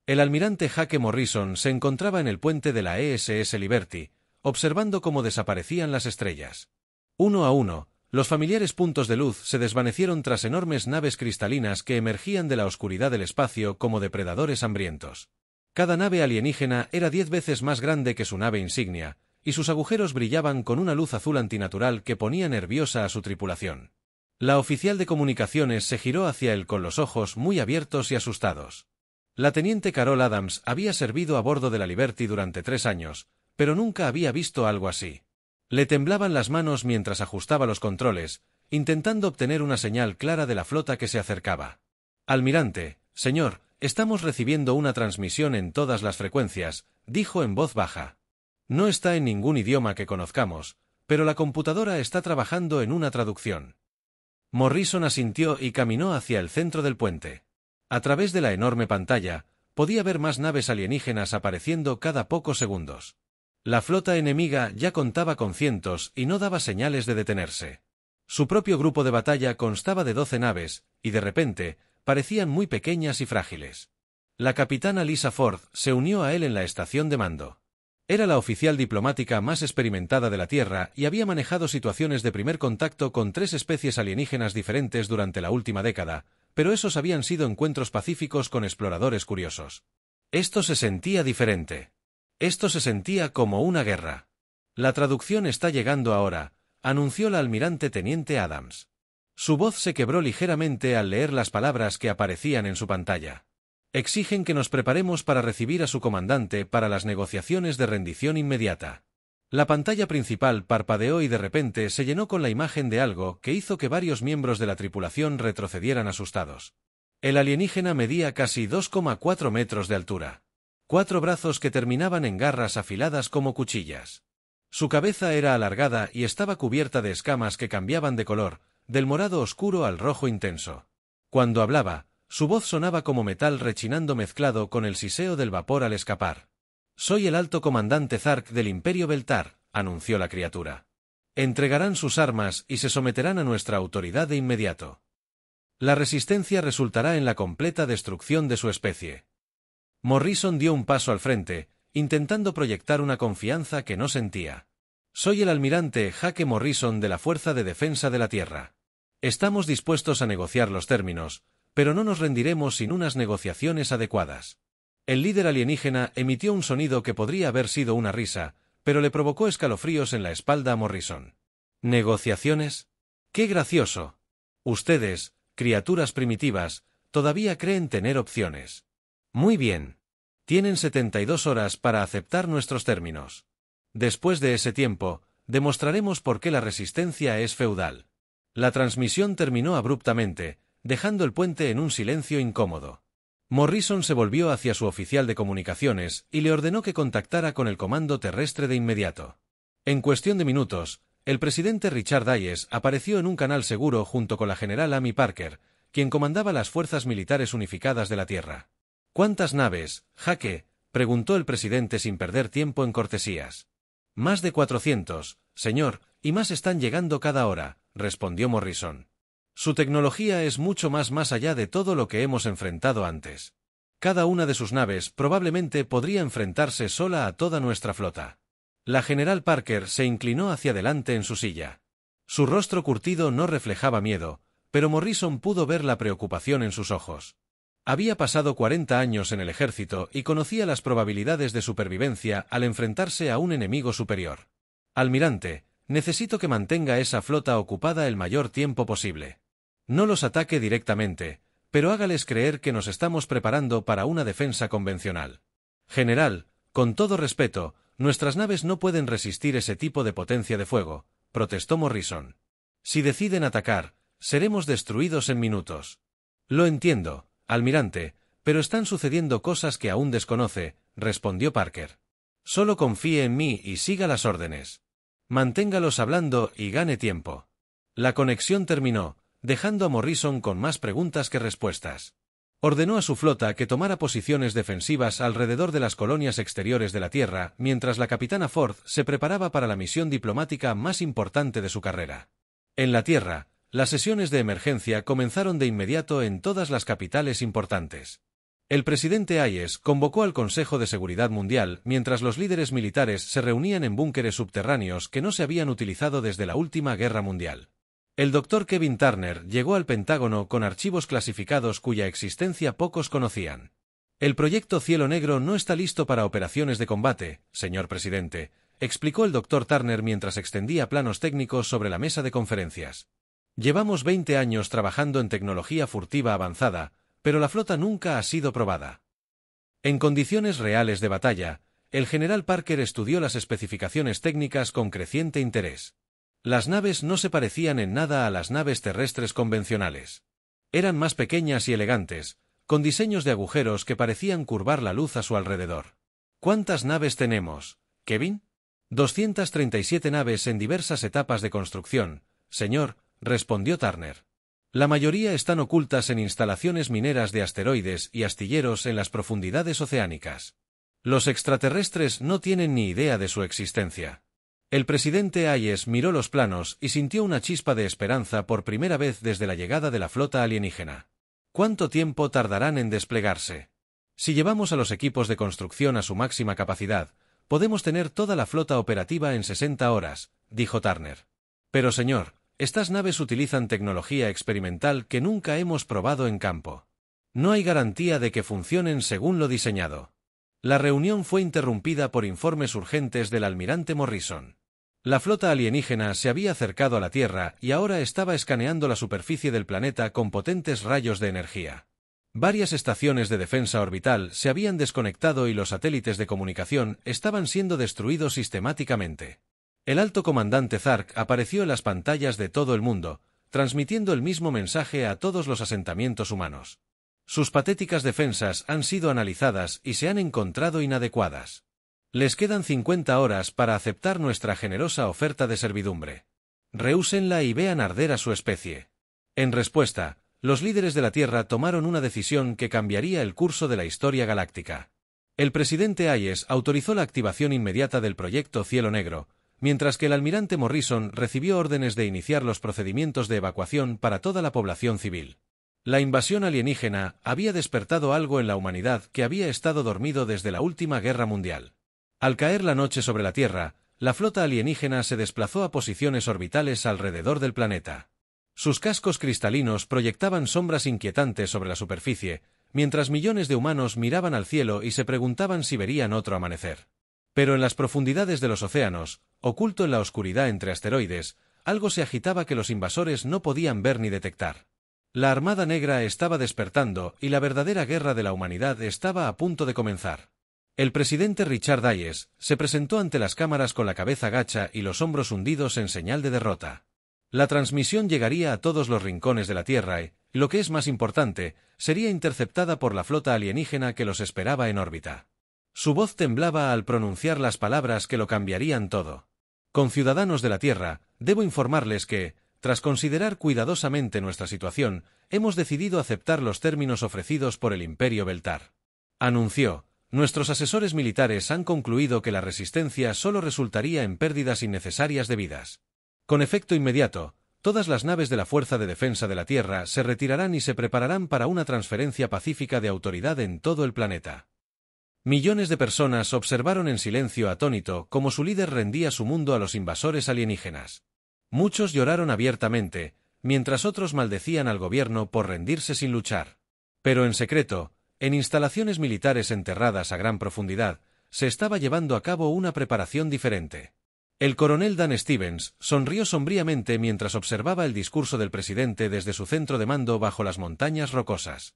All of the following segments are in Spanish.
El almirante Jake Morrison se encontraba en el puente de la ESS Liberty, observando cómo desaparecían las estrellas. Uno a uno, los familiares puntos de luz se desvanecieron tras enormes naves cristalinas que emergían de la oscuridad del espacio como depredadores hambrientos. Cada nave alienígena era 10 veces más grande que su nave insignia, y sus agujeros brillaban con una luz azul antinatural que ponía nerviosa a su tripulación. La oficial de comunicaciones se giró hacia él con los ojos muy abiertos y asustados. La teniente Carol Adams había servido a bordo de la Liberty durante 3 años, pero nunca había visto algo así. Le temblaban las manos mientras ajustaba los controles, intentando obtener una señal clara de la flota que se acercaba. «Almirante, señor, estamos recibiendo una transmisión en todas las frecuencias», dijo en voz baja. «No está en ningún idioma que conozcamos, pero la computadora está trabajando en una traducción». Morrison asintió y caminó hacia el centro del puente. A través de la enorme pantalla, podía ver más naves alienígenas apareciendo cada pocos segundos. La flota enemiga ya contaba con cientos y no daba señales de detenerse. Su propio grupo de batalla constaba de 12 naves, y de repente, parecían muy pequeñas y frágiles. La capitana Lisa Ford se unió a él en la estación de mando. Era la oficial diplomática más experimentada de la Tierra y había manejado situaciones de primer contacto con 3 especies alienígenas diferentes durante la última década, pero esos habían sido encuentros pacíficos con exploradores curiosos. Esto se sentía diferente. Esto se sentía como una guerra. «La traducción está llegando ahora», anunció la almirante teniente Adams. Su voz se quebró ligeramente al leer las palabras que aparecían en su pantalla. «Exigen que nos preparemos para recibir a su comandante para las negociaciones de rendición inmediata». La pantalla principal parpadeó y de repente se llenó con la imagen de algo que hizo que varios miembros de la tripulación retrocedieran asustados. El alienígena medía casi 2,4 metros de altura. 4 brazos que terminaban en garras afiladas como cuchillas. Su cabeza era alargada y estaba cubierta de escamas que cambiaban de color, del morado oscuro al rojo intenso. Cuando hablaba, su voz sonaba como metal rechinando mezclado con el siseo del vapor al escapar. «Soy el alto comandante Zark del Imperio Beltar», anunció la criatura. «Entregarán sus armas y se someterán a nuestra autoridad de inmediato. La resistencia resultará en la completa destrucción de su especie». Morrison dio un paso al frente, intentando proyectar una confianza que no sentía. «Soy el almirante Jake Morrison de la Fuerza de Defensa de la Tierra. Estamos dispuestos a negociar los términos, pero no nos rendiremos sin unas negociaciones adecuadas». El líder alienígena emitió un sonido que podría haber sido una risa, pero le provocó escalofríos en la espalda a Morrison. «¿Negociaciones? ¡Qué gracioso! Ustedes, criaturas primitivas, todavía creen tener opciones. Muy bien. Tienen 72 horas para aceptar nuestros términos. Después de ese tiempo, demostraremos por qué la resistencia es feudal». La transmisión terminó abruptamente, dejando el puente en un silencio incómodo. Morrison se volvió hacia su oficial de comunicaciones y le ordenó que contactara con el comando terrestre de inmediato. En cuestión de minutos, el presidente Richard Hayes apareció en un canal seguro junto con la general Amy Parker, quien comandaba las fuerzas militares unificadas de la Tierra. «¿Cuántas naves, Jake?», preguntó el presidente sin perder tiempo en cortesías. «Más de 400, señor, y más están llegando cada hora», respondió Morrison. «Su tecnología es mucho más allá de todo lo que hemos enfrentado antes. Cada una de sus naves probablemente podría enfrentarse sola a toda nuestra flota». La general Parker se inclinó hacia adelante en su silla. Su rostro curtido no reflejaba miedo, pero Morrison pudo ver la preocupación en sus ojos. Había pasado 40 años en el ejército y conocía las probabilidades de supervivencia al enfrentarse a un enemigo superior. «Almirante, necesito que mantenga esa flota ocupada el mayor tiempo posible. No los ataque directamente, pero hágales creer que nos estamos preparando para una defensa convencional. General, con todo respeto, nuestras naves no pueden resistir ese tipo de potencia de fuego», protestó Morrison. «Si deciden atacar, seremos destruidos en minutos». «Lo entiendo, almirante, pero están sucediendo cosas que aún desconoce», respondió Parker. «Solo confíe en mí y siga las órdenes. Manténgalos hablando y gane tiempo». La conexión terminó, dejando a Morrison con más preguntas que respuestas. Ordenó a su flota que tomara posiciones defensivas alrededor de las colonias exteriores de la Tierra, mientras la capitana Ford se preparaba para la misión diplomática más importante de su carrera. En la Tierra, las sesiones de emergencia comenzaron de inmediato en todas las capitales importantes. El presidente Hayes convocó al Consejo de Seguridad Mundial mientras los líderes militares se reunían en búnkeres subterráneos que no se habían utilizado desde la última guerra mundial. El Dr. Kevin Turner llegó al Pentágono con archivos clasificados cuya existencia pocos conocían. El proyecto Cielo Negro no está listo para operaciones de combate, señor presidente, explicó el Dr. Turner mientras extendía planos técnicos sobre la mesa de conferencias. Llevamos 20 años trabajando en tecnología furtiva avanzada, pero la flota nunca ha sido probada. En condiciones reales de batalla, el general Parker estudió las especificaciones técnicas con creciente interés. Las naves no se parecían en nada a las naves terrestres convencionales. Eran más pequeñas y elegantes, con diseños de agujeros que parecían curvar la luz a su alrededor. ¿Cuántas naves tenemos, Kevin? 237 naves en diversas etapas de construcción, señor, respondió Turner. La mayoría están ocultas en instalaciones mineras de asteroides y astilleros en las profundidades oceánicas. Los extraterrestres no tienen ni idea de su existencia. El presidente Hayes miró los planos y sintió una chispa de esperanza por primera vez desde la llegada de la flota alienígena. ¿Cuánto tiempo tardarán en desplegarse? Si llevamos a los equipos de construcción a su máxima capacidad, podemos tener toda la flota operativa en 60 horas, dijo Turner. Pero señor, estas naves utilizan tecnología experimental que nunca hemos probado en campo. No hay garantía de que funcionen según lo diseñado. La reunión fue interrumpida por informes urgentes del almirante Morrison. La flota alienígena se había acercado a la Tierra y ahora estaba escaneando la superficie del planeta con potentes rayos de energía. Varias estaciones de defensa orbital se habían desconectado y los satélites de comunicación estaban siendo destruidos sistemáticamente. El alto comandante Zark apareció en las pantallas de todo el mundo, transmitiendo el mismo mensaje a todos los asentamientos humanos. Sus patéticas defensas han sido analizadas y se han encontrado inadecuadas. Les quedan 50 horas para aceptar nuestra generosa oferta de servidumbre. Rehúsenla y vean arder a su especie. En respuesta, los líderes de la Tierra tomaron una decisión que cambiaría el curso de la historia galáctica. El presidente Hayes autorizó la activación inmediata del proyecto Cielo Negro, mientras que el almirante Morrison recibió órdenes de iniciar los procedimientos de evacuación para toda la población civil. La invasión alienígena había despertado algo en la humanidad que había estado dormido desde la última guerra mundial. Al caer la noche sobre la Tierra, la flota alienígena se desplazó a posiciones orbitales alrededor del planeta. Sus cascos cristalinos proyectaban sombras inquietantes sobre la superficie, mientras millones de humanos miraban al cielo y se preguntaban si verían otro amanecer. Pero en las profundidades de los océanos, oculto en la oscuridad entre asteroides, algo se agitaba que los invasores no podían ver ni detectar. La Armada Negra estaba despertando y la verdadera guerra de la humanidad estaba a punto de comenzar. El presidente Richard Hayes se presentó ante las cámaras con la cabeza gacha y los hombros hundidos en señal de derrota. La transmisión llegaría a todos los rincones de la Tierra y, lo que es más importante, sería interceptada por la flota alienígena que los esperaba en órbita. Su voz temblaba al pronunciar las palabras que lo cambiarían todo. Conciudadanos de la Tierra, debo informarles que, tras considerar cuidadosamente nuestra situación, hemos decidido aceptar los términos ofrecidos por el Imperio Beltar. Anunció. Nuestros asesores militares han concluido que la resistencia solo resultaría en pérdidas innecesarias de vidas. Con efecto inmediato, todas las naves de la Fuerza de Defensa de la Tierra se retirarán y se prepararán para una transferencia pacífica de autoridad en todo el planeta. Millones de personas observaron en silencio atónito cómo su líder rendía su mundo a los invasores alienígenas. Muchos lloraron abiertamente, mientras otros maldecían al gobierno por rendirse sin luchar. Pero en secreto, en instalaciones militares enterradas a gran profundidad, se estaba llevando a cabo una preparación diferente. El coronel Dan Stevens sonrió sombríamente mientras observaba el discurso del presidente desde su centro de mando bajo las montañas rocosas.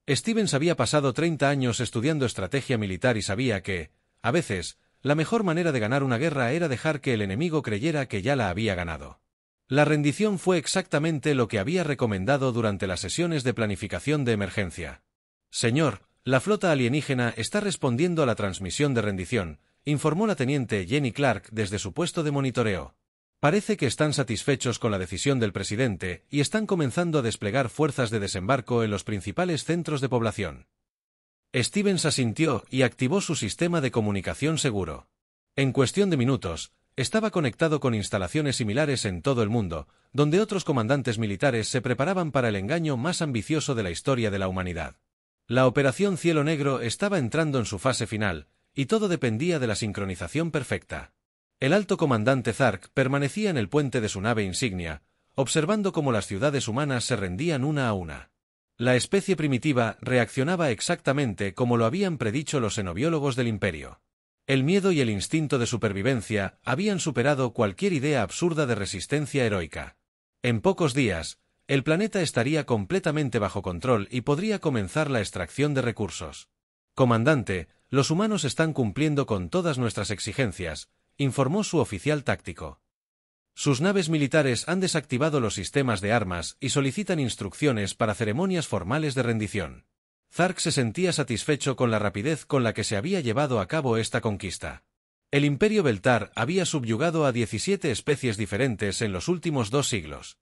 Stevens había pasado 30 años estudiando estrategia militar y sabía que, a veces, la mejor manera de ganar una guerra era dejar que el enemigo creyera que ya la había ganado. La rendición fue exactamente lo que había recomendado durante las sesiones de planificación de emergencia. Señor, la flota alienígena está respondiendo a la transmisión de rendición, informó la teniente Jenny Clark desde su puesto de monitoreo. Parece que están satisfechos con la decisión del presidente y están comenzando a desplegar fuerzas de desembarco en los principales centros de población. Stevens asintió y activó su sistema de comunicación seguro. En cuestión de minutos, estaba conectado con instalaciones similares en todo el mundo, donde otros comandantes militares se preparaban para el engaño más ambicioso de la historia de la humanidad. La operación Cielo Negro estaba entrando en su fase final, y todo dependía de la sincronización perfecta. El alto comandante Zark permanecía en el puente de su nave insignia, observando cómo las ciudades humanas se rendían una a una. La especie primitiva reaccionaba exactamente como lo habían predicho los xenobiólogos del Imperio. El miedo y el instinto de supervivencia habían superado cualquier idea absurda de resistencia heroica. En pocos días, el planeta estaría completamente bajo control y podría comenzar la extracción de recursos. Comandante, los humanos están cumpliendo con todas nuestras exigencias, informó su oficial táctico. Sus naves militares han desactivado los sistemas de armas y solicitan instrucciones para ceremonias formales de rendición. Zark se sentía satisfecho con la rapidez con la que se había llevado a cabo esta conquista. El Imperio Beltar había subyugado a 17 especies diferentes en los últimos 2 siglos.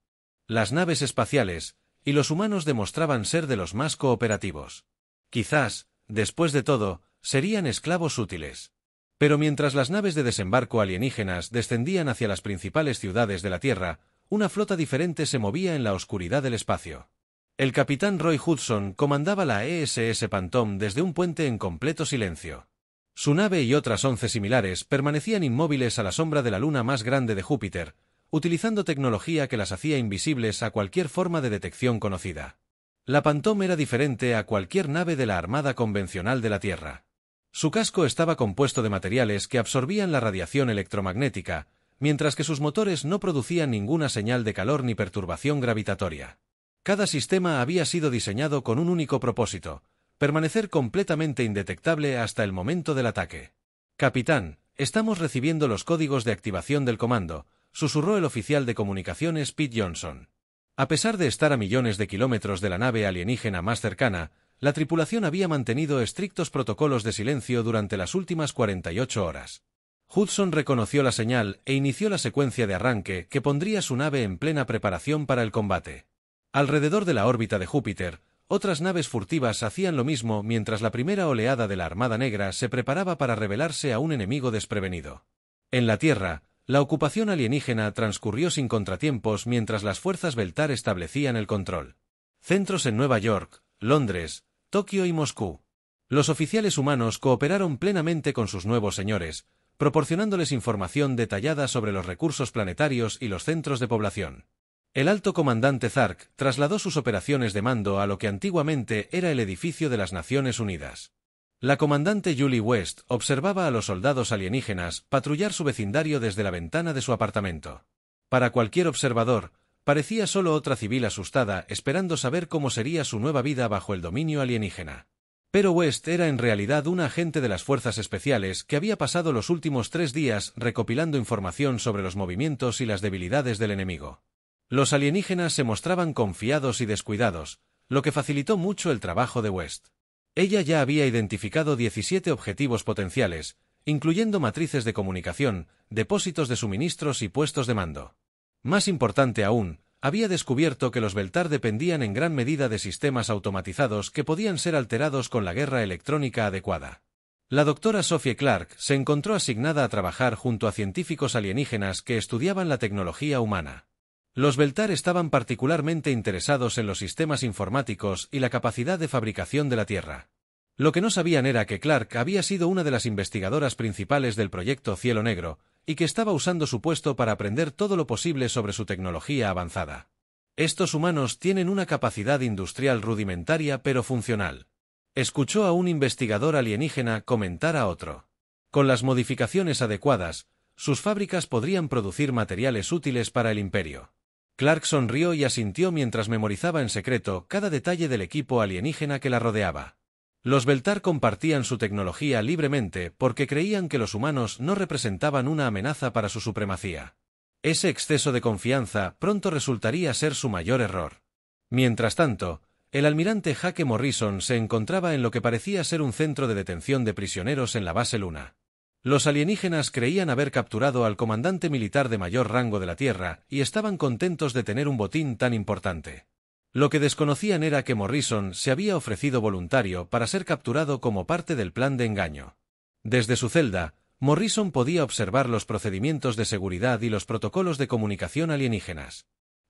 Las naves espaciales y los humanos demostraban ser de los más cooperativos. Quizás, después de todo, serían esclavos útiles. Pero mientras las naves de desembarco alienígenas descendían hacia las principales ciudades de la Tierra, una flota diferente se movía en la oscuridad del espacio. El capitán Roy Hudson comandaba la ESS Phantom desde un puente en completo silencio. Su nave y otras 11 similares permanecían inmóviles a la sombra de la luna más grande de Júpiter, utilizando tecnología que las hacía invisibles a cualquier forma de detección conocida. La Phantom era diferente a cualquier nave de la Armada convencional de la Tierra. Su casco estaba compuesto de materiales que absorbían la radiación electromagnética, mientras que sus motores no producían ninguna señal de calor ni perturbación gravitatoria. Cada sistema había sido diseñado con un único propósito: permanecer completamente indetectable hasta el momento del ataque. «Capitán, estamos recibiendo los códigos de activación del comando», susurró el oficial de comunicaciones Pete Johnson. A pesar de estar a millones de kilómetros de la nave alienígena más cercana, la tripulación había mantenido estrictos protocolos de silencio durante las últimas 48 horas. Hudson reconoció la señal e inició la secuencia de arranque que pondría su nave en plena preparación para el combate. Alrededor de la órbita de Júpiter, otras naves furtivas hacían lo mismo mientras la primera oleada de la Armada Negra se preparaba para revelarse a un enemigo desprevenido. En la Tierra, la ocupación alienígena transcurrió sin contratiempos mientras las fuerzas Beltar establecían el control. Centros en Nueva York, Londres, Tokio y Moscú. Los oficiales humanos cooperaron plenamente con sus nuevos señores, proporcionándoles información detallada sobre los recursos planetarios y los centros de población. El alto comandante Zark trasladó sus operaciones de mando a lo que antiguamente era el edificio de las Naciones Unidas. La comandante Julie West observaba a los soldados alienígenas patrullar su vecindario desde la ventana de su apartamento. Para cualquier observador, parecía solo otra civil asustada esperando saber cómo sería su nueva vida bajo el dominio alienígena. Pero West era en realidad una agente de las fuerzas especiales que había pasado los últimos 3 días recopilando información sobre los movimientos y las debilidades del enemigo. Los alienígenas se mostraban confiados y descuidados, lo que facilitó mucho el trabajo de West. Ella ya había identificado 17 objetivos potenciales, incluyendo matrices de comunicación, depósitos de suministros y puestos de mando. Más importante aún, había descubierto que los Beltar dependían en gran medida de sistemas automatizados que podían ser alterados con la guerra electrónica adecuada. La doctora Sophie Clark se encontró asignada a trabajar junto a científicos alienígenas que estudiaban la tecnología humana. Los Beltar estaban particularmente interesados en los sistemas informáticos y la capacidad de fabricación de la Tierra. Lo que no sabían era que Clark había sido una de las investigadoras principales del proyecto Cielo Negro, y que estaba usando su puesto para aprender todo lo posible sobre su tecnología avanzada. Estos humanos tienen una capacidad industrial rudimentaria pero funcional. Escuchó a un investigador alienígena comentar a otro. Con las modificaciones adecuadas, sus fábricas podrían producir materiales útiles para el Imperio. Clark sonrió y asintió mientras memorizaba en secreto cada detalle del equipo alienígena que la rodeaba. Los Beltar compartían su tecnología libremente porque creían que los humanos no representaban una amenaza para su supremacía. Ese exceso de confianza pronto resultaría ser su mayor error. Mientras tanto, el almirante Jake Morrison se encontraba en lo que parecía ser un centro de detención de prisioneros en la base Luna. Los alienígenas creían haber capturado al comandante militar de mayor rango de la Tierra y estaban contentos de tener un botín tan importante. Lo que desconocían era que Morrison se había ofrecido voluntario para ser capturado como parte del plan de engaño. Desde su celda, Morrison podía observar los procedimientos de seguridad y los protocolos de comunicación alienígenas.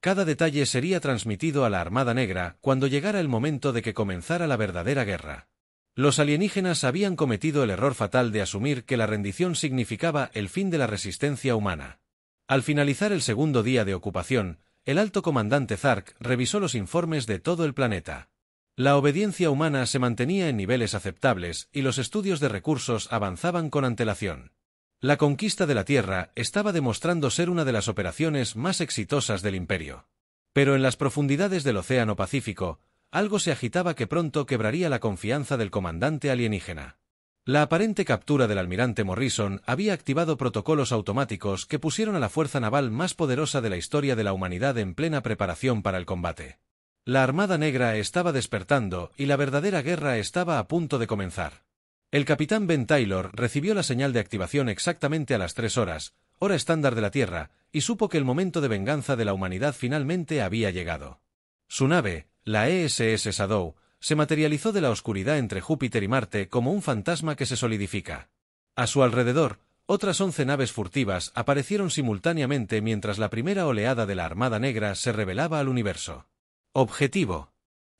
Cada detalle sería transmitido a la Armada Negra cuando llegara el momento de que comenzara la verdadera guerra. Los alienígenas habían cometido el error fatal de asumir que la rendición significaba el fin de la resistencia humana. Al finalizar el segundo día de ocupación, el alto comandante Zark revisó los informes de todo el planeta. La obediencia humana se mantenía en niveles aceptables y los estudios de recursos avanzaban con antelación. La conquista de la Tierra estaba demostrando ser una de las operaciones más exitosas del Imperio. Pero en las profundidades del Océano Pacífico, algo se agitaba que pronto quebraría la confianza del comandante alienígena. La aparente captura del almirante Morrison había activado protocolos automáticos que pusieron a la fuerza naval más poderosa de la historia de la humanidad en plena preparación para el combate. La Armada Negra estaba despertando y la verdadera guerra estaba a punto de comenzar. El capitán Ben Taylor recibió la señal de activación exactamente a las 3 horas, hora estándar de la Tierra, y supo que el momento de venganza de la humanidad finalmente había llegado. Su nave, la ESS Shadow, se materializó de la oscuridad entre Júpiter y Marte como un fantasma que se solidifica. A su alrededor, otras 11 naves furtivas aparecieron simultáneamente mientras la primera oleada de la Armada Negra se revelaba al universo. Objetivo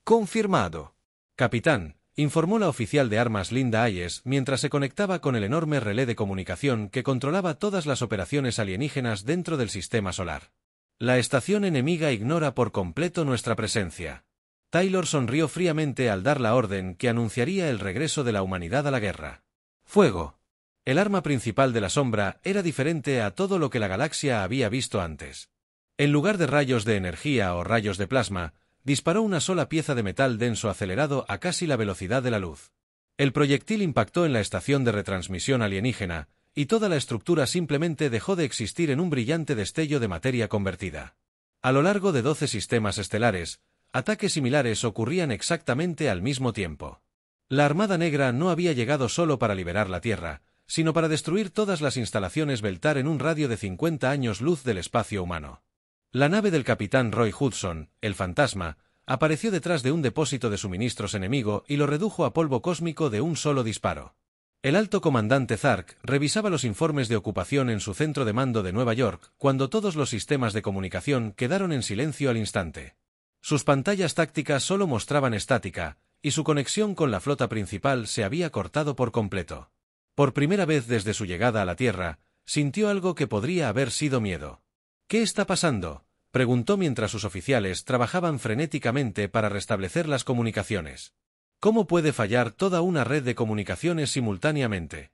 confirmado. Capitán, informó la oficial de armas Linda Hayes mientras se conectaba con el enorme relé de comunicación que controlaba todas las operaciones alienígenas dentro del sistema solar. La estación enemiga ignora por completo nuestra presencia. Taylor sonrió fríamente al dar la orden que anunciaría el regreso de la humanidad a la guerra. Fuego. El arma principal de la sombra era diferente a todo lo que la galaxia había visto antes. En lugar de rayos de energía o rayos de plasma, disparó una sola pieza de metal denso acelerado a casi la velocidad de la luz. El proyectil impactó en la estación de retransmisión alienígena, y toda la estructura simplemente dejó de existir en un brillante destello de materia convertida. A lo largo de 12 sistemas estelares, ataques similares ocurrían exactamente al mismo tiempo. La Armada Negra no había llegado solo para liberar la Tierra, sino para destruir todas las instalaciones Beltar en un radio de 50 años luz del espacio humano. La nave del capitán Roy Hudson, el Fantasma, apareció detrás de un depósito de suministros enemigo y lo redujo a polvo cósmico de un solo disparo. El alto comandante Zark revisaba los informes de ocupación en su centro de mando de Nueva York cuando todos los sistemas de comunicación quedaron en silencio al instante. Sus pantallas tácticas solo mostraban estática, y su conexión con la flota principal se había cortado por completo. Por primera vez desde su llegada a la Tierra, sintió algo que podría haber sido miedo. ¿Qué está pasando?, preguntó mientras sus oficiales trabajaban frenéticamente para restablecer las comunicaciones. ¿Cómo puede fallar toda una red de comunicaciones simultáneamente?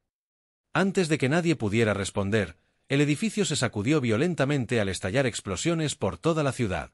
Antes de que nadie pudiera responder, el edificio se sacudió violentamente al estallar explosiones por toda la ciudad.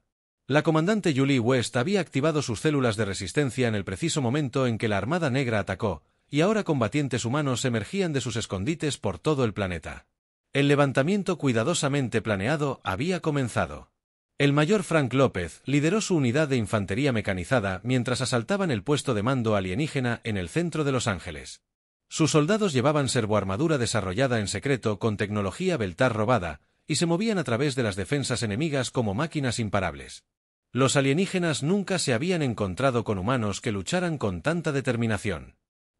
La comandante Julie West había activado sus células de resistencia en el preciso momento en que la Armada Negra atacó, y ahora combatientes humanos emergían de sus escondites por todo el planeta. El levantamiento cuidadosamente planeado había comenzado. El mayor Frank López lideró su unidad de infantería mecanizada mientras asaltaban el puesto de mando alienígena en el centro de Los Ángeles. Sus soldados llevaban servoarmadura desarrollada en secreto con tecnología Beltar robada, y se movían a través de las defensas enemigas como máquinas imparables. Los alienígenas nunca se habían encontrado con humanos que lucharan con tanta determinación.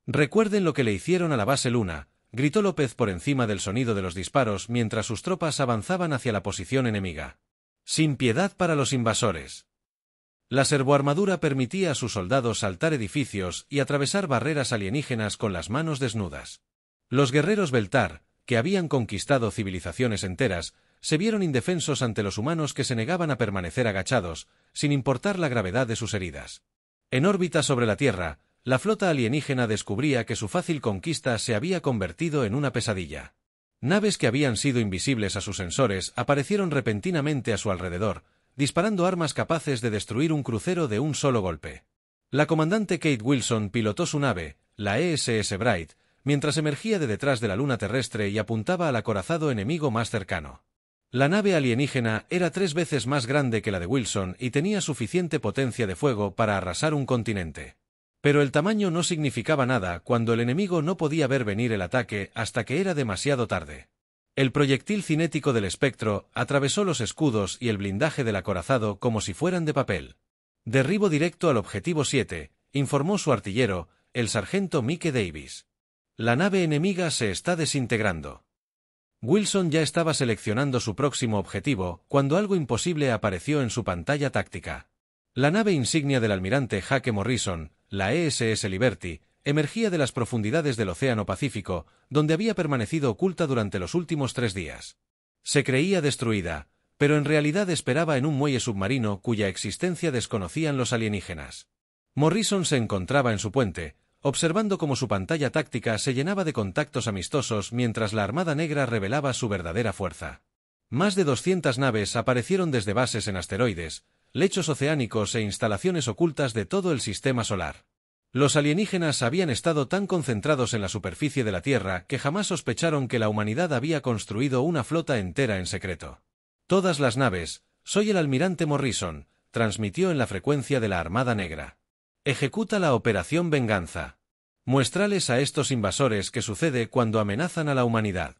«Recuerden lo que le hicieron a la base Luna», gritó López por encima del sonido de los disparos mientras sus tropas avanzaban hacia la posición enemiga. Sin piedad para los invasores. La servoarmadura permitía a sus soldados saltar edificios y atravesar barreras alienígenas con las manos desnudas. Los guerreros Beltar, que habían conquistado civilizaciones enteras, se vieron indefensos ante los humanos que se negaban a permanecer agachados, sin importar la gravedad de sus heridas. En órbita sobre la Tierra, la flota alienígena descubría que su fácil conquista se había convertido en una pesadilla. Naves que habían sido invisibles a sus sensores aparecieron repentinamente a su alrededor, disparando armas capaces de destruir un crucero de un solo golpe. La comandante Kate Wilson pilotó su nave, la ESS Bright, mientras emergía de detrás de la luna terrestre y apuntaba al acorazado enemigo más cercano. La nave alienígena era 3 veces más grande que la de Wilson y tenía suficiente potencia de fuego para arrasar un continente. Pero el tamaño no significaba nada cuando el enemigo no podía ver venir el ataque hasta que era demasiado tarde. El proyectil cinético del espectro atravesó los escudos y el blindaje del acorazado como si fueran de papel. «Derribo directo al objetivo 7», informó su artillero, el sargento Mike Davis. «La nave enemiga se está desintegrando». Wilson ya estaba seleccionando su próximo objetivo cuando algo imposible apareció en su pantalla táctica. La nave insignia del almirante Jake Morrison, la ESS Liberty, emergía de las profundidades del Océano Pacífico, donde había permanecido oculta durante los últimos 3 días. Se creía destruida, pero en realidad esperaba en un muelle submarino cuya existencia desconocían los alienígenas. Morrison se encontraba en su puente, observando cómo su pantalla táctica se llenaba de contactos amistosos mientras la Armada Negra revelaba su verdadera fuerza. Más de 200 naves aparecieron desde bases en asteroides, lechos oceánicos e instalaciones ocultas de todo el sistema solar. Los alienígenas habían estado tan concentrados en la superficie de la Tierra que jamás sospecharon que la humanidad había construido una flota entera en secreto. Todas las naves, soy el almirante Morrison, transmitió en la frecuencia de la Armada Negra. Ejecuta la Operación Venganza. Muéstrales a estos invasores qué sucede cuando amenazan a la humanidad.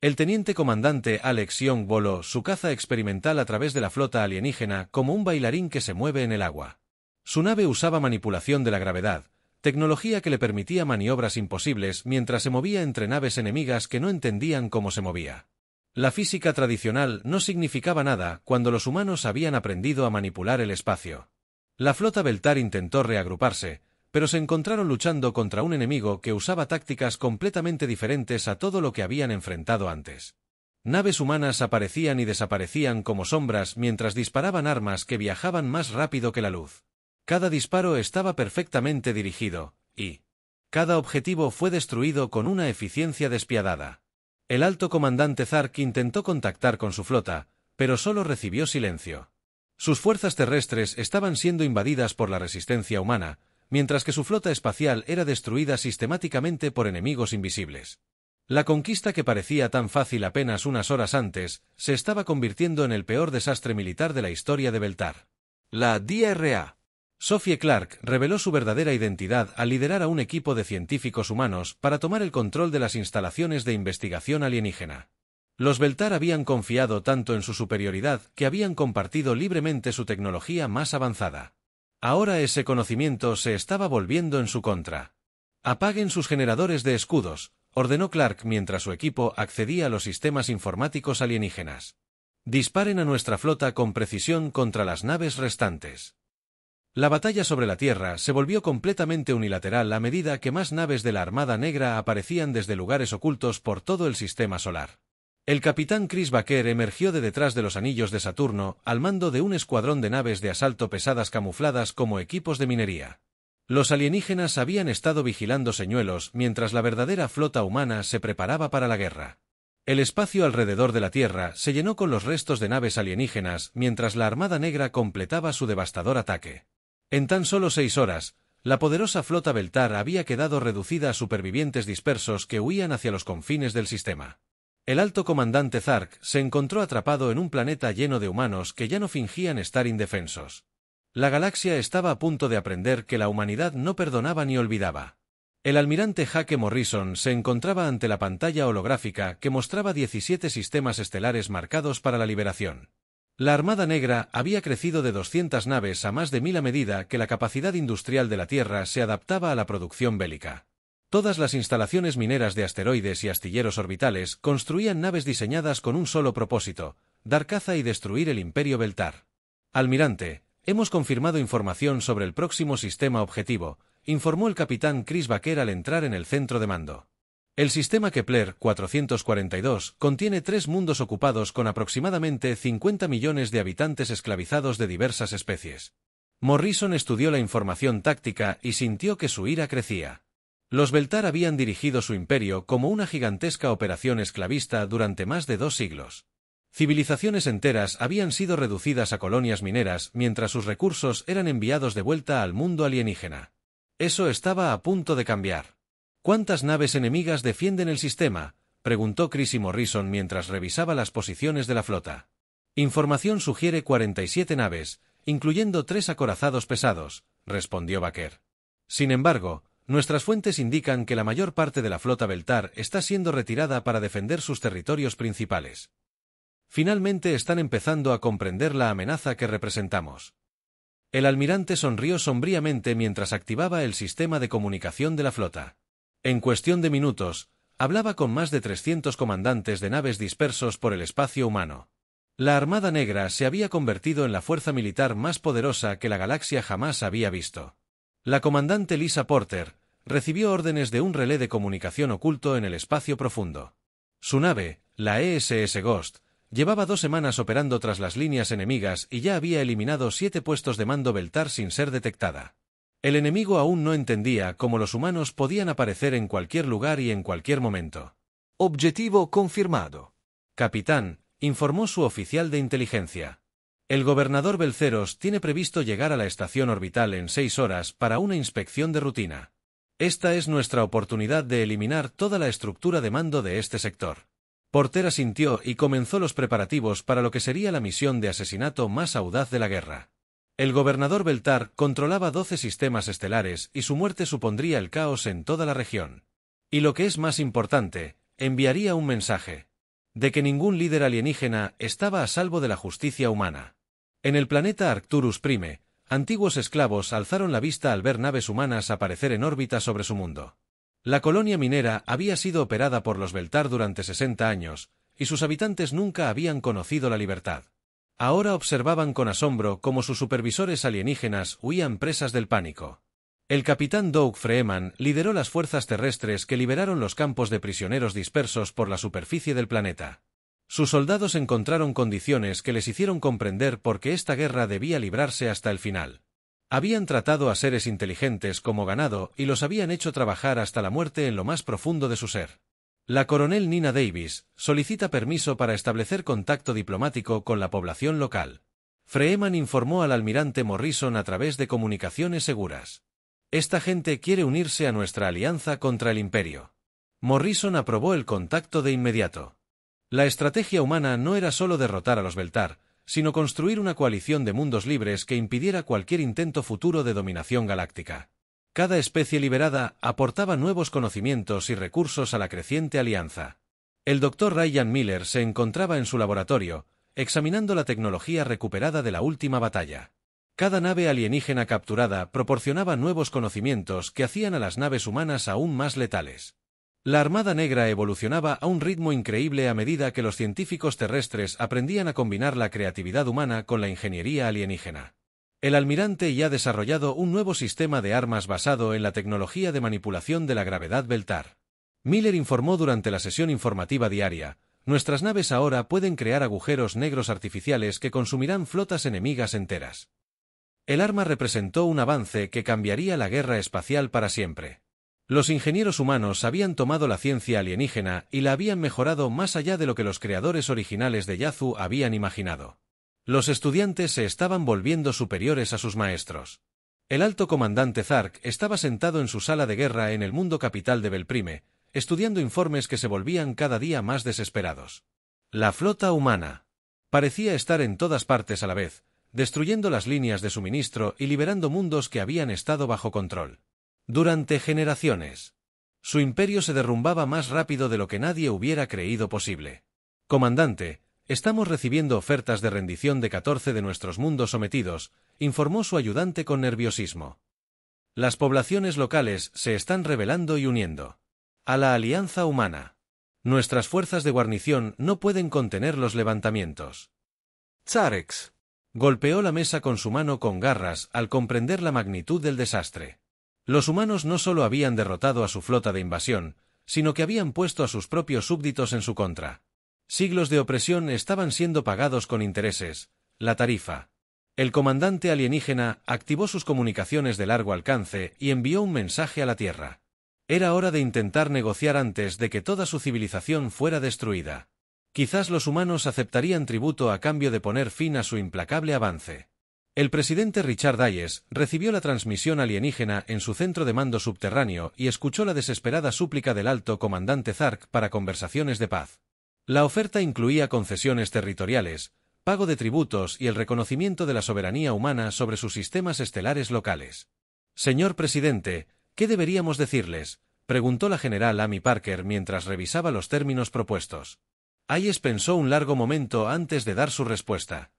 El teniente comandante Alex Young voló su caza experimental a través de la flota alienígena como un bailarín que se mueve en el agua. Su nave usaba manipulación de la gravedad, tecnología que le permitía maniobras imposibles mientras se movía entre naves enemigas que no entendían cómo se movía. La física tradicional no significaba nada cuando los humanos habían aprendido a manipular el espacio. La flota Beltar intentó reagruparse, pero se encontraron luchando contra un enemigo que usaba tácticas completamente diferentes a todo lo que habían enfrentado antes. Naves humanas aparecían y desaparecían como sombras mientras disparaban armas que viajaban más rápido que la luz. Cada disparo estaba perfectamente dirigido, y cada objetivo fue destruido con una eficiencia despiadada. El alto comandante Zark intentó contactar con su flota, pero solo recibió silencio. Sus fuerzas terrestres estaban siendo invadidas por la resistencia humana, mientras que su flota espacial era destruida sistemáticamente por enemigos invisibles. La conquista que parecía tan fácil apenas unas horas antes, se estaba convirtiendo en el peor desastre militar de la historia de Beltar. La DRA. Sophie Clark reveló su verdadera identidad al liderar a un equipo de científicos humanos para tomar el control de las instalaciones de investigación alienígena. Los Beltar habían confiado tanto en su superioridad que habían compartido libremente su tecnología más avanzada. Ahora ese conocimiento se estaba volviendo en su contra. «Apaguen sus generadores de escudos», ordenó Clark mientras su equipo accedía a los sistemas informáticos alienígenas. «Disparen a nuestra flota con precisión contra las naves restantes». La batalla sobre la Tierra se volvió completamente unilateral a medida que más naves de la Armada Negra aparecían desde lugares ocultos por todo el sistema solar. El capitán Chris Baker emergió de detrás de los anillos de Saturno al mando de un escuadrón de naves de asalto pesadas camufladas como equipos de minería. Los alienígenas habían estado vigilando señuelos mientras la verdadera flota humana se preparaba para la guerra. El espacio alrededor de la Tierra se llenó con los restos de naves alienígenas mientras la Armada Negra completaba su devastador ataque. En tan solo 6 horas, la poderosa flota Beltar había quedado reducida a supervivientes dispersos que huían hacia los confines del sistema. El alto comandante Zark se encontró atrapado en un planeta lleno de humanos que ya no fingían estar indefensos. La galaxia estaba a punto de aprender que la humanidad no perdonaba ni olvidaba. El almirante Jake Morrison se encontraba ante la pantalla holográfica que mostraba 17 sistemas estelares marcados para la liberación. La Armada Negra había crecido de 200 naves a más de 1000 a medida que la capacidad industrial de la Tierra se adaptaba a la producción bélica. Todas las instalaciones mineras de asteroides y astilleros orbitales construían naves diseñadas con un solo propósito: dar caza y destruir el Imperio Beltar. «Almirante, hemos confirmado información sobre el próximo sistema objetivo», informó el capitán Chris Baker al entrar en el centro de mando. El sistema Kepler 442 contiene 3 mundos ocupados con aproximadamente 50 millones de habitantes esclavizados de diversas especies. Morrison estudió la información táctica y sintió que su ira crecía. Los Beltar habían dirigido su imperio como una gigantesca operación esclavista durante más de 2 siglos. Civilizaciones enteras habían sido reducidas a colonias mineras mientras sus recursos eran enviados de vuelta al mundo alienígena. Eso estaba a punto de cambiar. «¿Cuántas naves enemigas defienden el sistema?», preguntó Chris Morrison mientras revisaba las posiciones de la flota. «Información sugiere 47 naves, incluyendo 3 acorazados pesados», respondió Baker. «Sin embargo, nuestras fuentes indican que la mayor parte de la flota Beltar está siendo retirada para defender sus territorios principales. Finalmente están empezando a comprender la amenaza que representamos». El almirante sonrió sombríamente mientras activaba el sistema de comunicación de la flota. En cuestión de minutos, Hablaba con más de 300 comandantes de naves dispersos por el espacio humano. La Armada Negra se había convertido en la fuerza militar más poderosa que la galaxia jamás había visto. La comandante Lisa Porter recibió órdenes de un relé de comunicación oculto en el espacio profundo. Su nave, la ESS Ghost, llevaba 2 semanas operando tras las líneas enemigas y ya había eliminado 7 puestos de mando Beltar sin ser detectada. El enemigo aún no entendía cómo los humanos podían aparecer en cualquier lugar y en cualquier momento. Objetivo confirmado. Capitán, informó su oficial de inteligencia. El gobernador Belceros tiene previsto llegar a la estación orbital en 6 horas para una inspección de rutina. Esta es nuestra oportunidad de eliminar toda la estructura de mando de este sector. Porter asintió y comenzó los preparativos para lo que sería la misión de asesinato más audaz de la guerra. El gobernador Beltar controlaba 12 sistemas estelares y su muerte supondría el caos en toda la región. Y lo que es más importante, enviaría un mensaje de que ningún líder alienígena estaba a salvo de la justicia humana. En el planeta Arcturus Prime, antiguos esclavos alzaron la vista al ver naves humanas aparecer en órbita sobre su mundo. La colonia minera había sido operada por los Beltar durante 60 años, y sus habitantes nunca habían conocido la libertad. Ahora observaban con asombro cómo sus supervisores alienígenas huían presas del pánico. El capitán Doug Freeman lideró las fuerzas terrestres que liberaron los campos de prisioneros dispersos por la superficie del planeta. Sus soldados encontraron condiciones que les hicieron comprender por qué esta guerra debía librarse hasta el final. Habían tratado a seres inteligentes como ganado y los habían hecho trabajar hasta la muerte en lo más profundo de su ser. La coronel Nina Davis solicita permiso para establecer contacto diplomático con la población local. Freeman informó al almirante Morrison a través de comunicaciones seguras. Esta gente quiere unirse a nuestra alianza contra el Imperio. Morrison aprobó el contacto de inmediato. La estrategia humana no era solo derrotar a los Beltar, sino construir una coalición de mundos libres que impidiera cualquier intento futuro de dominación galáctica. Cada especie liberada aportaba nuevos conocimientos y recursos a la creciente alianza. El Dr. Ryan Miller se encontraba en su laboratorio, examinando la tecnología recuperada de la última batalla. Cada nave alienígena capturada proporcionaba nuevos conocimientos que hacían a las naves humanas aún más letales. La Armada Negra evolucionaba a un ritmo increíble a medida que los científicos terrestres aprendían a combinar la creatividad humana con la ingeniería alienígena. El almirante ya ha desarrollado un nuevo sistema de armas basado en la tecnología de manipulación de la gravedad Beltar. Miller informó durante la sesión informativa diaria: nuestras naves ahora pueden crear agujeros negros artificiales que consumirán flotas enemigas enteras. El arma representó un avance que cambiaría la guerra espacial para siempre. Los ingenieros humanos habían tomado la ciencia alienígena y la habían mejorado más allá de lo que los creadores originales de Yazoo habían imaginado. Los estudiantes se estaban volviendo superiores a sus maestros. El alto comandante Zark estaba sentado en su sala de guerra en el mundo capital de Belprime, estudiando informes que se volvían cada día más desesperados. La flota humana parecía estar en todas partes a la vez, destruyendo las líneas de suministro y liberando mundos que habían estado bajo control durante generaciones. Su imperio se derrumbaba más rápido de lo que nadie hubiera creído posible. Comandante, estamos recibiendo ofertas de rendición de 14 de nuestros mundos sometidos, informó su ayudante con nerviosismo. Las poblaciones locales se están rebelando y uniendo a la alianza humana. Nuestras fuerzas de guarnición no pueden contener los levantamientos. Zarex golpeó la mesa con su mano con garras al comprender la magnitud del desastre. Los humanos no solo habían derrotado a su flota de invasión, sino que habían puesto a sus propios súbditos en su contra. Siglos de opresión estaban siendo pagados con intereses, la tarifa. El comandante alienígena activó sus comunicaciones de largo alcance y envió un mensaje a la Tierra. Era hora de intentar negociar antes de que toda su civilización fuera destruida. Quizás los humanos aceptarían tributo a cambio de poner fin a su implacable avance. El presidente Richard Hayes recibió la transmisión alienígena en su centro de mando subterráneo y escuchó la desesperada súplica del alto comandante Zark para conversaciones de paz. La oferta incluía concesiones territoriales, pago de tributos y el reconocimiento de la soberanía humana sobre sus sistemas estelares locales. Señor presidente, ¿qué deberíamos decirles?, preguntó la general Amy Parker mientras revisaba los términos propuestos. Hayes pensó un largo momento antes de dar su respuesta.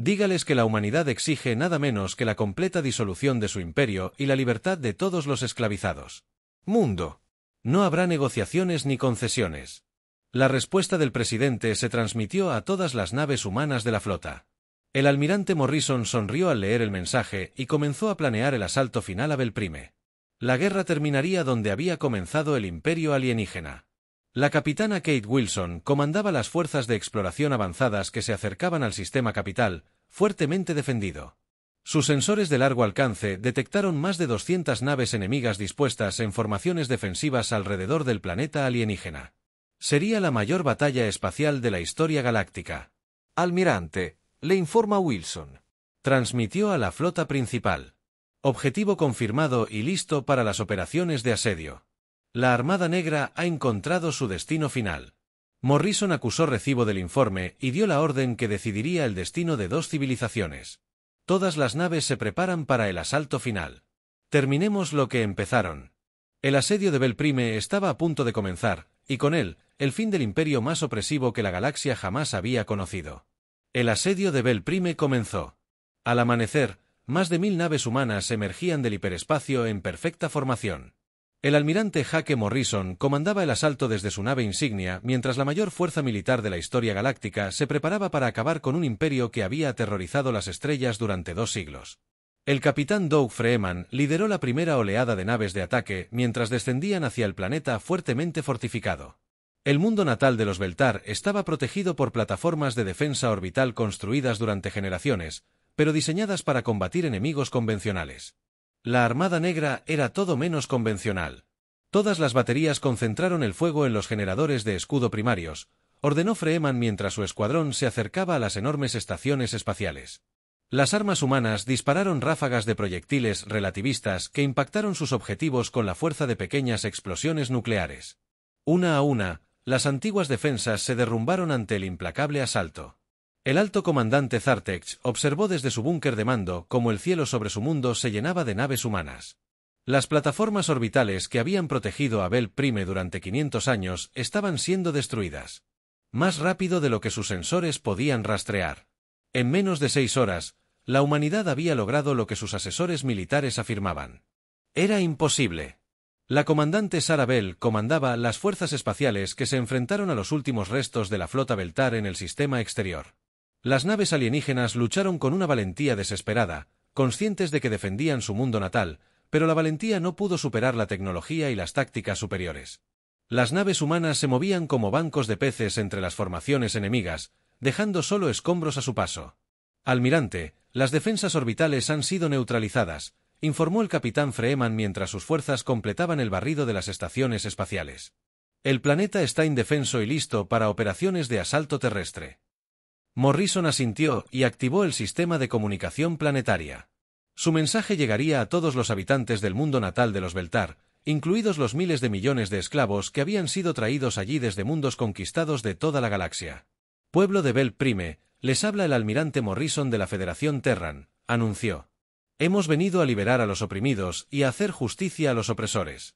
Dígales que la humanidad exige nada menos que la completa disolución de su imperio y la libertad de todos los esclavizados. Mundo. No habrá negociaciones ni concesiones. La respuesta del presidente se transmitió a todas las naves humanas de la flota. El almirante Morrison sonrió al leer el mensaje y comenzó a planear el asalto final a Belprime. La guerra terminaría donde había comenzado el imperio alienígena. La capitana Kate Wilson comandaba las fuerzas de exploración avanzadas que se acercaban al sistema capital, fuertemente defendido. Sus sensores de largo alcance detectaron más de 200 naves enemigas dispuestas en formaciones defensivas alrededor del planeta alienígena. Sería la mayor batalla espacial de la historia galáctica. Almirante, le informa Wilson. Transmitió a la flota principal. Objetivo confirmado y listo para las operaciones de asedio. La Armada Negra ha encontrado su destino final. Morrison acusó recibo del informe y dio la orden que decidiría el destino de 2 civilizaciones. Todas las naves se preparan para el asalto final. Terminemos lo que empezaron. El asedio de Belprime estaba a punto de comenzar, y con él, el fin del imperio más opresivo que la galaxia jamás había conocido. El asedio de Belprime comenzó. Al amanecer, más de 1000 naves humanas emergían del hiperespacio en perfecta formación. El almirante Hake Morrison comandaba el asalto desde su nave insignia, mientras la mayor fuerza militar de la historia galáctica se preparaba para acabar con un imperio que había aterrorizado las estrellas durante 2 siglos. El capitán Doug Freeman lideró la primera oleada de naves de ataque mientras descendían hacia el planeta fuertemente fortificado. El mundo natal de los Beltar estaba protegido por plataformas de defensa orbital construidas durante generaciones, pero diseñadas para combatir enemigos convencionales. La Armada Negra era todo menos convencional. Todas las baterías concentraron el fuego en los generadores de escudo primarios, ordenó Freeman mientras su escuadrón se acercaba a las enormes estaciones espaciales. Las armas humanas dispararon ráfagas de proyectiles relativistas que impactaron sus objetivos con la fuerza de pequeñas explosiones nucleares. Una a una, las antiguas defensas se derrumbaron ante el implacable asalto. El alto comandante Zartech observó desde su búnker de mando cómo el cielo sobre su mundo se llenaba de naves humanas. Las plataformas orbitales que habían protegido a Belprime durante 500 años estaban siendo destruidas. Más rápido de lo que sus sensores podían rastrear. En menos de 6 horas, la humanidad había logrado lo que sus asesores militares afirmaban. Era imposible. La comandante Sarah Bell comandaba las fuerzas espaciales que se enfrentaron a los últimos restos de la flota Beltar en el sistema exterior. Las naves alienígenas lucharon con una valentía desesperada, conscientes de que defendían su mundo natal, pero la valentía no pudo superar la tecnología y las tácticas superiores. Las naves humanas se movían como bancos de peces entre las formaciones enemigas, dejando solo escombros a su paso. Almirante, las defensas orbitales han sido neutralizadas, informó el capitán Freeman mientras sus fuerzas completaban el barrido de las estaciones espaciales. El planeta está indefenso y listo para operaciones de asalto terrestre. Morrison asintió y activó el sistema de comunicación planetaria. Su mensaje llegaría a todos los habitantes del mundo natal de los Beltar, incluidos los miles de millones de esclavos que habían sido traídos allí desde mundos conquistados de toda la galaxia. Pueblo de Belprime, les habla el almirante Morrison de la Federación Terran, anunció. Hemos venido a liberar a los oprimidos y a hacer justicia a los opresores.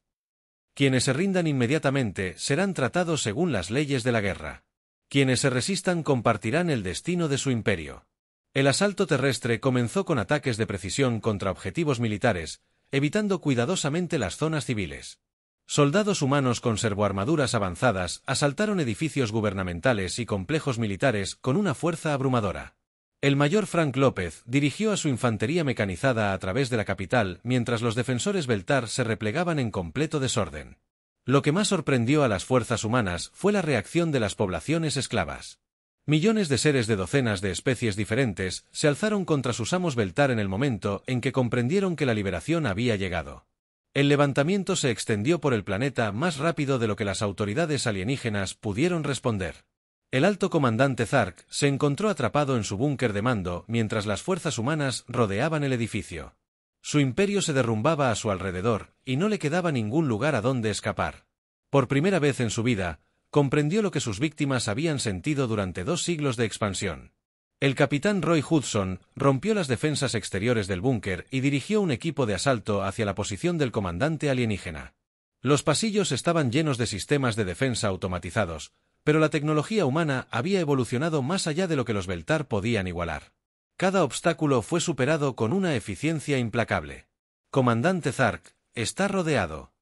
Quienes se rindan inmediatamente serán tratados según las leyes de la guerra. Quienes se resistan compartirán el destino de su imperio. El asalto terrestre comenzó con ataques de precisión contra objetivos militares, evitando cuidadosamente las zonas civiles. Soldados humanos con servoarmaduras avanzadas asaltaron edificios gubernamentales y complejos militares con una fuerza abrumadora. El mayor Frank López dirigió a su infantería mecanizada a través de la capital mientras los defensores Beltar se replegaban en completo desorden. Lo que más sorprendió a las fuerzas humanas fue la reacción de las poblaciones esclavas. Millones de seres de docenas de especies diferentes se alzaron contra sus amos Beltar en el momento en que comprendieron que la liberación había llegado. El levantamiento se extendió por el planeta más rápido de lo que las autoridades alienígenas pudieron responder. El alto comandante Zark se encontró atrapado en su búnker de mando mientras las fuerzas humanas rodeaban el edificio. Su imperio se derrumbaba a su alrededor, y no le quedaba ningún lugar a donde escapar. Por primera vez en su vida, comprendió lo que sus víctimas habían sentido durante 2 siglos de expansión. El capitán Roy Hudson rompió las defensas exteriores del búnker y dirigió un equipo de asalto hacia la posición del comandante alienígena. Los pasillos estaban llenos de sistemas de defensa automatizados, pero la tecnología humana había evolucionado más allá de lo que los Beltar podían igualar. Cada obstáculo fue superado con una eficiencia implacable. Comandante Zark, está rodeado.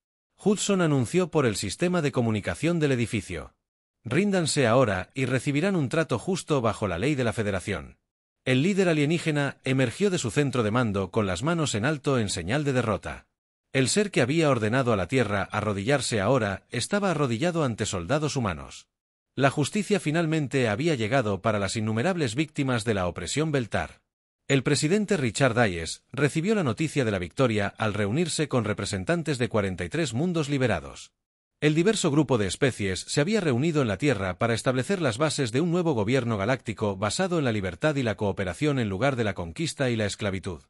Hudson anunció por el sistema de comunicación del edificio. Ríndanse ahora y recibirán un trato justo bajo la ley de la Federación. El líder alienígena emergió de su centro de mando con las manos en alto en señal de derrota. El ser que había ordenado a la Tierra arrodillarse ahora estaba arrodillado ante soldados humanos. La justicia finalmente había llegado para las innumerables víctimas de la opresión Beltar. El presidente Richard Hayes recibió la noticia de la victoria al reunirse con representantes de 43 mundos liberados. El diverso grupo de especies se había reunido en la Tierra para establecer las bases de un nuevo gobierno galáctico basado en la libertad y la cooperación en lugar de la conquista y la esclavitud.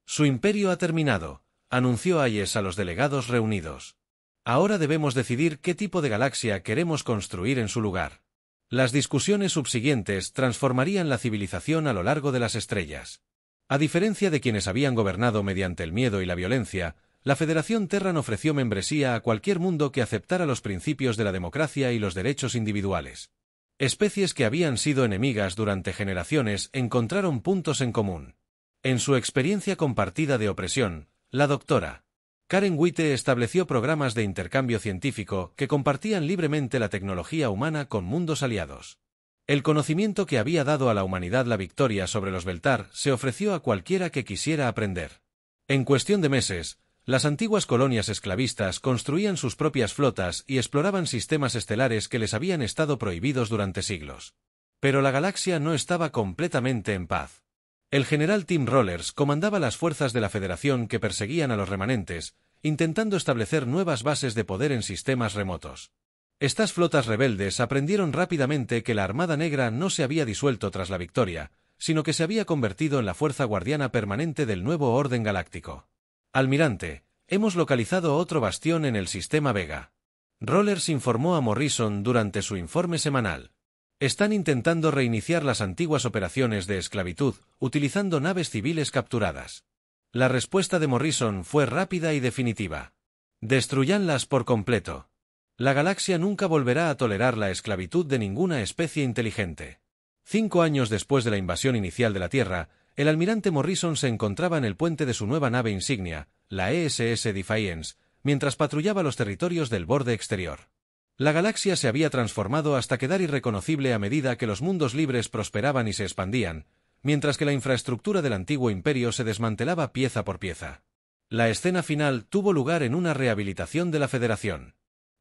Su imperio ha terminado, anunció Hayes a los delegados reunidos. Ahora debemos decidir qué tipo de galaxia queremos construir en su lugar. Las discusiones subsiguientes transformarían la civilización a lo largo de las estrellas. A diferencia de quienes habían gobernado mediante el miedo y la violencia, la Federación Terran ofreció membresía a cualquier mundo que aceptara los principios de la democracia y los derechos individuales. Especies que habían sido enemigas durante generaciones encontraron puntos en común. En su experiencia compartida de opresión, la Dra. Karen Witte estableció programas de intercambio científico que compartían libremente la tecnología humana con mundos aliados. El conocimiento que había dado a la humanidad la victoria sobre los Beltar se ofreció a cualquiera que quisiera aprender. En cuestión de meses, las antiguas colonias esclavistas construían sus propias flotas y exploraban sistemas estelares que les habían estado prohibidos durante siglos. Pero la galaxia no estaba completamente en paz. El general Tim Rollers comandaba las fuerzas de la Federación que perseguían a los remanentes, intentando establecer nuevas bases de poder en sistemas remotos. Estas flotas rebeldes aprendieron rápidamente que la Armada Negra no se había disuelto tras la victoria, sino que se había convertido en la fuerza guardiana permanente del nuevo orden galáctico. Almirante, hemos localizado otro bastión en el sistema Vega. Rollers informó a Morrison durante su informe semanal. Están intentando reiniciar las antiguas operaciones de esclavitud, utilizando naves civiles capturadas. La respuesta de Morrison fue rápida y definitiva. Destrúyanlas por completo. La galaxia nunca volverá a tolerar la esclavitud de ninguna especie inteligente. 5 años después de la invasión inicial de la Tierra, el almirante Morrison se encontraba en el puente de su nueva nave insignia, la ESS Defiance, mientras patrullaba los territorios del borde exterior. La galaxia se había transformado hasta quedar irreconocible a medida que los mundos libres prosperaban y se expandían, mientras que la infraestructura del antiguo imperio se desmantelaba pieza por pieza. La escena final tuvo lugar en una rehabilitación de la Federación.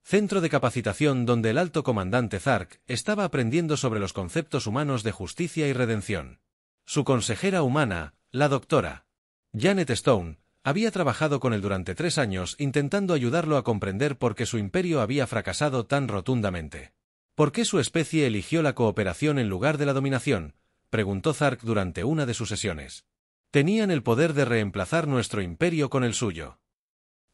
Centro de capacitación donde el alto comandante Zark estaba aprendiendo sobre los conceptos humanos de justicia y redención. Su consejera humana, la Dra. Janet Stone, había trabajado con él durante 3 años intentando ayudarlo a comprender por qué su imperio había fracasado tan rotundamente. ¿Por qué su especie eligió la cooperación en lugar de la dominación?, preguntó Zark durante una de sus sesiones. Tenían el poder de reemplazar nuestro imperio con el suyo.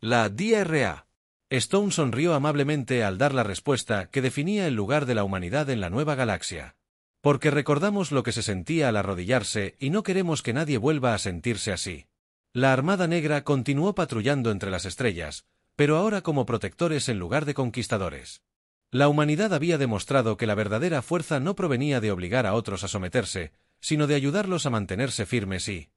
La DRA. Stone sonrió amablemente al dar la respuesta que definía el lugar de la humanidad en la nueva galaxia. Porque recordamos lo que se sentía al arrodillarse y no queremos que nadie vuelva a sentirse así. La Armada Negra continuó patrullando entre las estrellas, pero ahora como protectores en lugar de conquistadores. La humanidad había demostrado que la verdadera fuerza no provenía de obligar a otros a someterse, sino de ayudarlos a mantenerse firmes y,